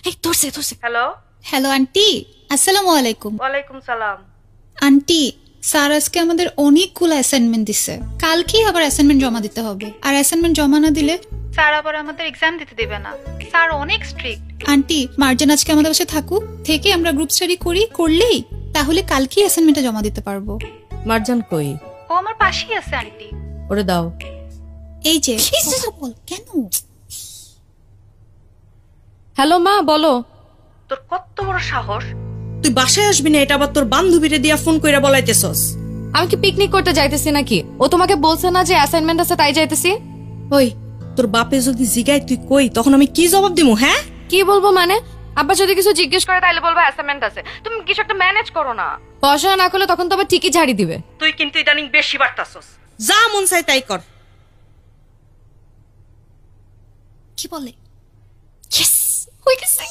এই ধরছে ধরছে। হ্যালো হ্যালো আন্টি, আসসালামু আলাইকুম। ওয়ালাইকুম সালাম। আন্টি, স্যার আজকে আমাদের অনেকগুলো অ্যাসাইনমেন্ট দিছে, কালকেই আবার অ্যাসাইনমেন্ট জমা দিতে হবে। আর অ্যাসাইনমেন্ট জমা না দিলে স্যার আবার আমাদের এক্সাম দিতে দেবে না। স্যার অনেক স্ট্রিক্ট। আন্টি, মার্জান আজকে আমাদের বাসায় থাকুক, থেকে আমরা গ্রুপ স্টাডি করলেই তাহলে কালকেই অ্যাসাইনমেন্টটা জমা দিতে পারবো। মার্জান কই? ও আমার পাশেই আছে আন্টি। ওরে দাও। এই যে বল কেন? হ্যালো মা, বলো। তোর কত বড় সাহস, তুই বাসায় আসবি না এটা আবার তোর বান্ধবীরে দিয়া ফোন কইরা বলাইতেছস? আমি কি পিকনিক করতে যাইতেছি নাকি? ও তোমাকে বলছে না যে অ্যাসাইনমেন্ট আছে তাই যাইতেছি? ওই তোর বাপে যদি জিগায় তুই কই, তখন আমি কি জবাব দিমু? হ্যাঁ কি বলবো মানে? আব্বা যদি কিছু জিজ্ঞেস করে তাইলে বলবো অ্যাসাইনমেন্ট আছে। তুমি কিছু একটা ম্যানেজ করো না। পড়াশোনা না করলে তখন তো আবার ঠিকই ঝাড়ি দিবে। তুই কিন্তু ইদানিং বেশি বাড়তাছস। যা মন চাই তাই কর। কি বলে? ইয়েস, হয়ে গেছে।